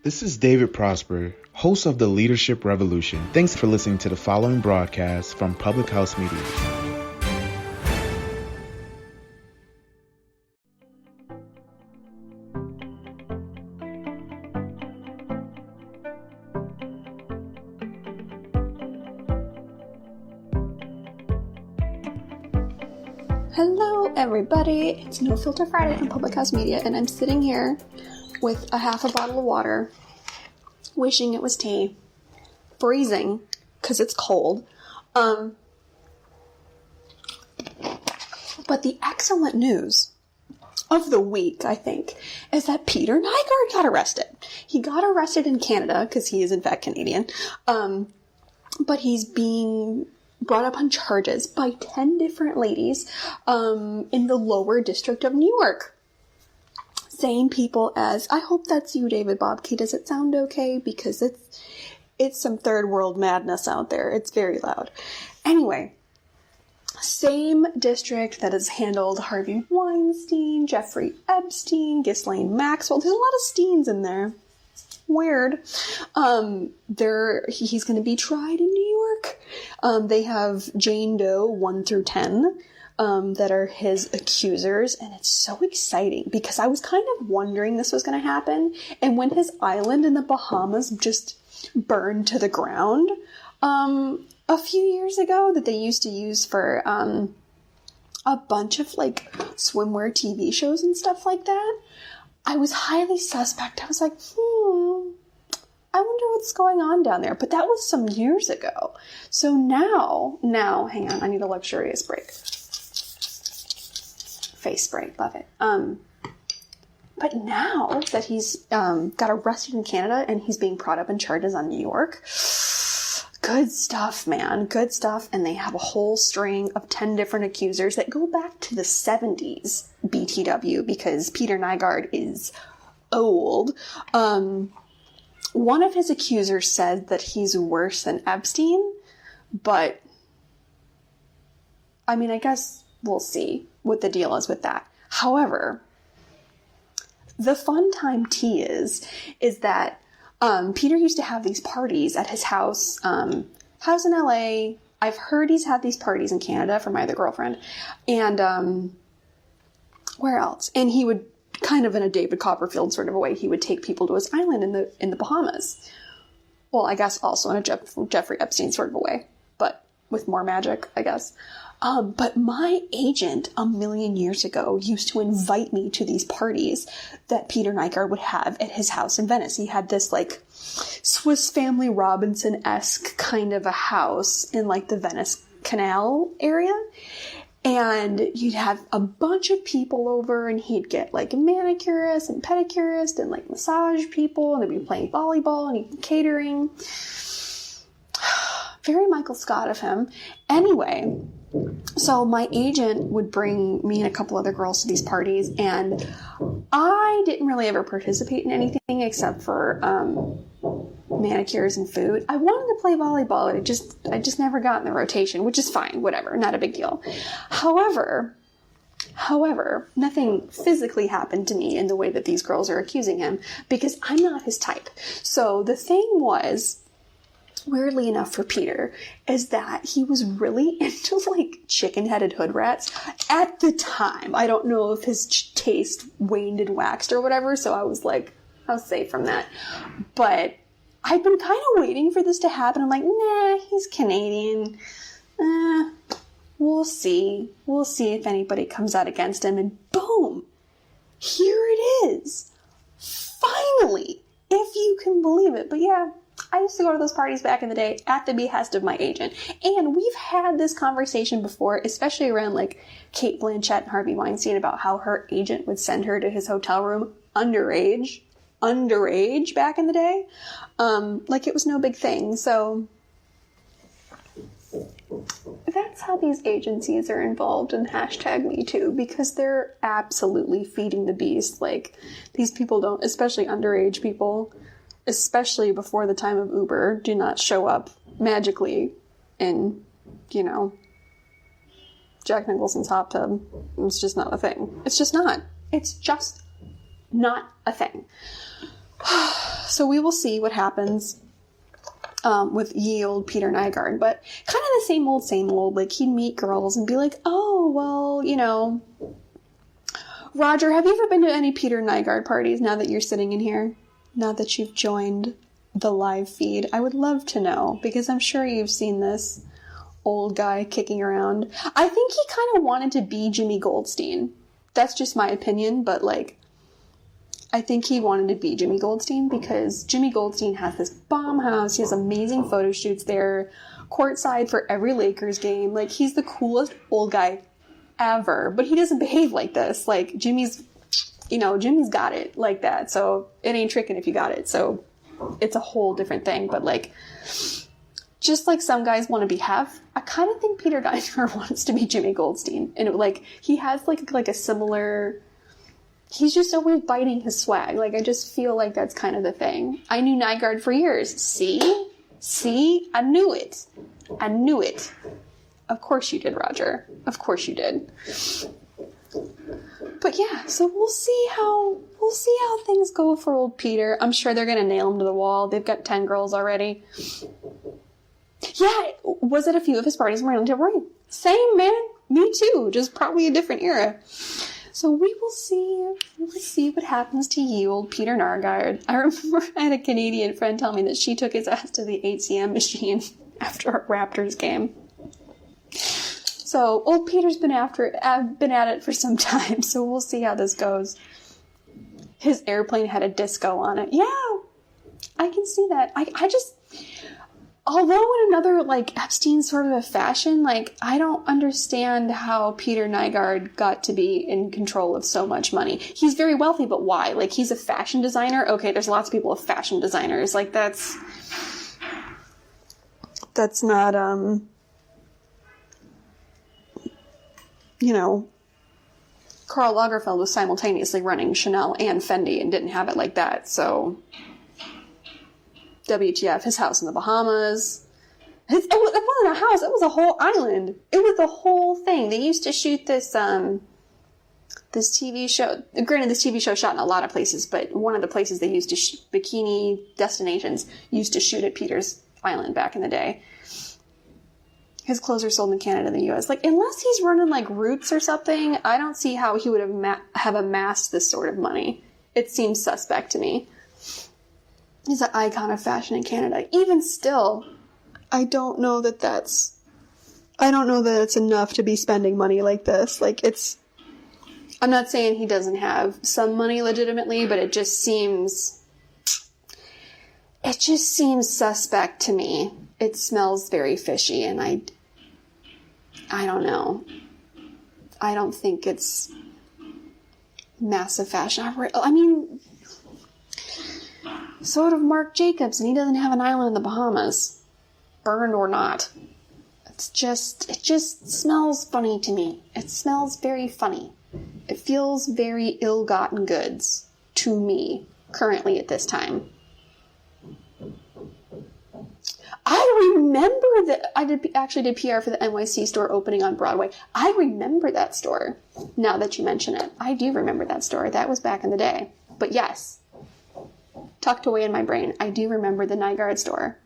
This is David Prosper, host of The Leadership Revolution. Thanks for listening to the following broadcast from Public House Media. Hello everybody, it's No Filter Friday from Public House Media, and I'm sitting here with a half a bottle of water, wishing it was tea, freezing, because it's cold. But the excellent news of the week, I think, is that Peter Nyguard got arrested. He got arrested in Canada, because he is in fact Canadian, but he's being brought up on charges by 10 different ladies in the lower district of New York. Same people as, I hope that's you, David Bobke. Does it sound okay? Because it's some third world madness out there. It's very loud. Anyway, same district that has handled Harvey Weinstein, Jeffrey Epstein, Ghislaine Maxwell. There's a lot of Steens in there. Weird. He's going to be tried in New York. They have Jane Doe 1 through 10 that are his accusers, and it's so exciting because I was kind of wondering this was going to happen. And when his island in the Bahamas just burned to the ground a few years ago, that they used to use for a bunch of like swimwear TV shows and stuff like that, I was highly suspect. I was like, I wonder what's going on down there. But that was some years ago. So now, hang on, I need a luxurious break. Face spray, love it. But now that he's got arrested in Canada and he's being brought up in charges on New York, good stuff, man, good stuff. And they have a whole string of 10 different accusers that go back to the 70s BTW, because Peter Nyguard is old. One of his accusers said that he's worse than Epstein, but I mean, I guess we'll see what the deal is with that. However, the fun time tea is that Peter used to have these parties at his house in LA. I've heard he's had these parties in Canada for my other girlfriend. And where else? And he would, kind of in a David Copperfield sort of a way, he would take people to his island in the Bahamas. Well, I guess also in a Jeffrey Epstein sort of a way, but with more magic, I guess. But my agent a million years ago used to invite me to these parties that Peter Nyguard would have at his house in Venice. He had this like Swiss Family Robinson-esque kind of a house in like the Venice Canal area. And you'd have a bunch of people over, and he'd get like manicurists and pedicurists and like massage people, and they'd be playing volleyball and he'd be catering. Very Michael Scott of him. Anyway, so my agent would bring me and a couple other girls to these parties, and I didn't really ever participate in anything except for manicures and food. I wanted to play volleyball, and I just never got in the rotation, which is fine, whatever, not a big deal. However, nothing physically happened to me in the way that these girls are accusing him, because I'm not his type. So the thing was, weirdly enough for Peter, is that he was really into like chicken-headed hood rats at the time. I don't know if his taste waned and waxed or whatever, so I was like, I was safe from that. But I've been kind of waiting for this to happen. I'm like, nah, he's Canadian. We'll see. We'll see if anybody comes out against him, and boom, here it is. Finally, if you can believe it. But yeah, I used to go to those parties back in the day at the behest of my agent. And we've had this conversation before, especially around like Kate Blanchett and Harvey Weinstein, about how her agent would send her to his hotel room underage back in the day. Like it was no big thing. So that's how these agencies are involved in #MeToo, because they're absolutely feeding the beast. Like, these people don't, especially underage people, especially before the time of Uber, do not show up magically in, Jack Nicholson's hot tub. It's just not a thing. It's just not. It's just not a thing. So we will see what happens with ye old Peter Nyguard, but kind of the same old, like he'd meet girls and be like, oh, well, you know, Roger, have you ever been to any Peter Nyguard parties now that you're sitting in here? Now that you've joined the live feed? I would love to know, because I'm sure you've seen this old guy kicking around. I think he kind of wanted to be Jimmy Goldstein. That's just my opinion, but like, I think he wanted to be Jimmy Goldstein because Jimmy Goldstein has this bomb house. He has amazing photo shoots there, courtside for every Lakers game. Like, he's the coolest old guy ever, but he doesn't behave like this. Like, Jimmy's got it like that. So it ain't tricking if you got it. So it's a whole different thing. But like, just like some guys want to be Hef, I kind of think Peter Nyguard wants to be Jimmy Goldstein. And he has like a similar... He's just always biting his swag. Like, I just feel like that's kind of the thing. I knew Nyguard for years. See? I knew it. Of course you did, Roger. Of course you did. But yeah, so we'll see how things go for old Peter. I'm sure they're gonna nail him to the wall. They've got 10 girls already. Yeah, was at a few of his parties around Tilbury. Same, man. Me too. Just probably a different era. So we will see what happens to ye old Peter Nyguard. I remember I had a Canadian friend tell me that she took his ass to the ATM machine after a Raptors game. So old Peter's been at it for some time, so we'll see how this goes. His airplane had a disco on it. Yeah, I can see that. I just... Although in another, like, Epstein sort of a fashion, like, I don't understand how Peter Nyguard got to be in control of so much money. He's very wealthy, but why? Like, he's a fashion designer? Okay, there's lots of people with fashion designers. Like, that's not, Karl Lagerfeld was simultaneously running Chanel and Fendi and didn't have it like that, so... WTF, his house in the Bahamas. It wasn't a house, it was a whole island. It was the whole thing. They used to shoot this TV show. Granted, this TV show shot in a lot of places, but one of the places they used to bikini destinations used to shoot at Peter's Island back in the day. His clothes are sold in Canada and the U.S. Like, unless he's running like Roots or something, I don't see how he would have amassed this sort of money. It seems suspect to me. He's an icon of fashion in Canada. Even still, I don't know that it's enough to be spending money like this. Like, I'm not saying he doesn't have some money legitimately, but it just seems suspect to me. It smells very fishy, and I don't know. I don't think it's massive fashion. I mean... So did Marc Jacobs, and he doesn't have an island in the Bahamas. Burned or not. It just smells funny to me. It smells very funny. It feels very ill-gotten goods to me, currently at this time. I remember that I actually did PR for the NYC store opening on Broadway. I remember that store, now that you mention it. I do remember that store. That was back in the day. But yes... tucked away in my brain, I do remember the Nyguard store.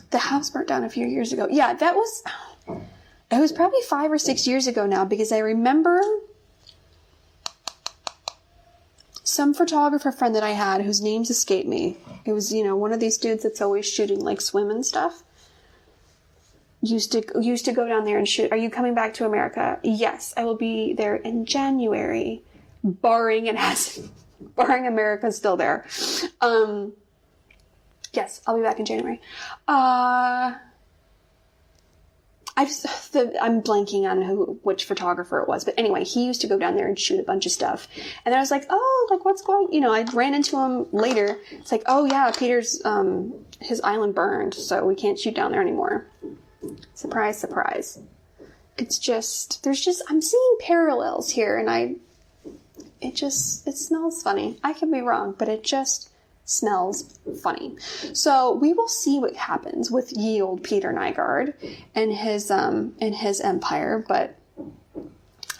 The house burnt down a few years ago. Yeah, it was probably 5 or 6 years ago now, because I remember some photographer friend that I had, whose names escape me. It was, one of these dudes that's always shooting like swim and stuff. Used to go down there and shoot. Are you coming back to America? Yes, I will be there in January, barring America's still there. Yes, I'll be back in January. I'm blanking on which photographer it was, but anyway, he used to go down there and shoot a bunch of stuff. And then I was like, oh, like what's going, I ran into him later. It's like, oh yeah, Peter's, his island burned, so we can't shoot down there anymore. Surprise, surprise. I'm seeing parallels here, and it smells funny. I could be wrong, but it just smells funny. So we will see what happens with ye old Peter Nyguard and his empire, but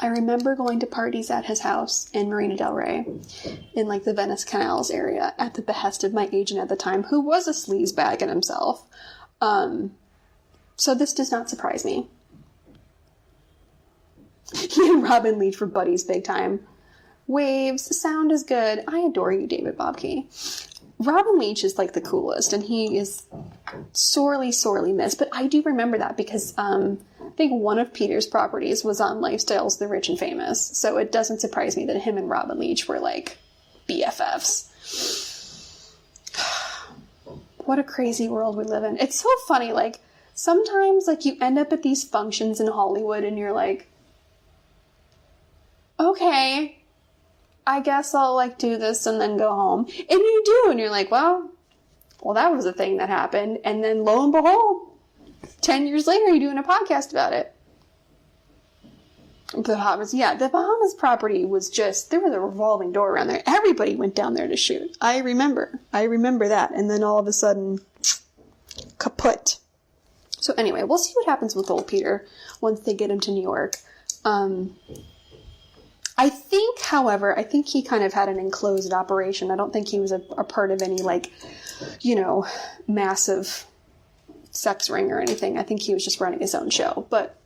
I remember going to parties at his house in Marina del Rey, in like the Venice Canals area, at the behest of my agent at the time, who was a sleazebag in himself. So this does not surprise me. He and Robin Leach were buddies big time. Waves, sound is good. I adore you, David Bobke. Robin Leach is like the coolest, and he is sorely, sorely missed. But I do remember that because I think one of Peter's properties was on Lifestyles, the Rich and Famous. So it doesn't surprise me that him and Robin Leach were like BFFs. What a crazy world we live in. It's so funny. Like sometimes like you end up at these functions in Hollywood and you're like, okay, I guess I'll like do this and then go home. And you do, and you're like, well, that was a thing that happened. And then lo and behold, 10 years later, you're doing a podcast about it. The Bahamas property was just, there was a revolving door around there. Everybody went down there to shoot. I remember that. And then all of a sudden, kaput. So anyway, we'll see what happens with old Peter once they get him to New York. I think, however, he kind of had an enclosed operation. I don't think he was a part of any, like, massive sex ring or anything. I think he was just running his own show. But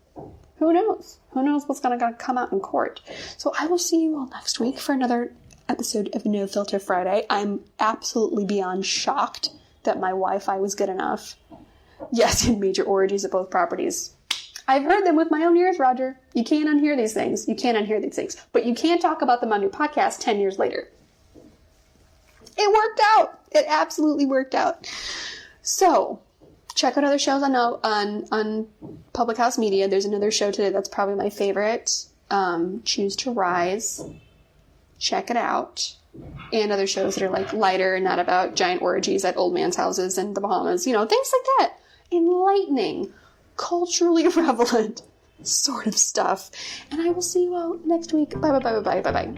who knows? Who knows what's going to come out in court? So I will see you all next week for another episode of No Filter Friday. I'm absolutely beyond shocked that my Wi-Fi was good enough. Yes, in major orgies at both properties. I've heard them with my own ears, Roger. You can't unhear these things. But you can talk about them on your podcast 10 years later. It worked out. It absolutely worked out. So, check out other shows on Public House Media. There's another show today that's probably my favorite. Choose to Rise. Check it out. And other shows that are like lighter and not about giant orgies at old man's houses in the Bahamas. Things like that. Enlightening. Culturally relevant sort of stuff. And I will see you all next week. Bye.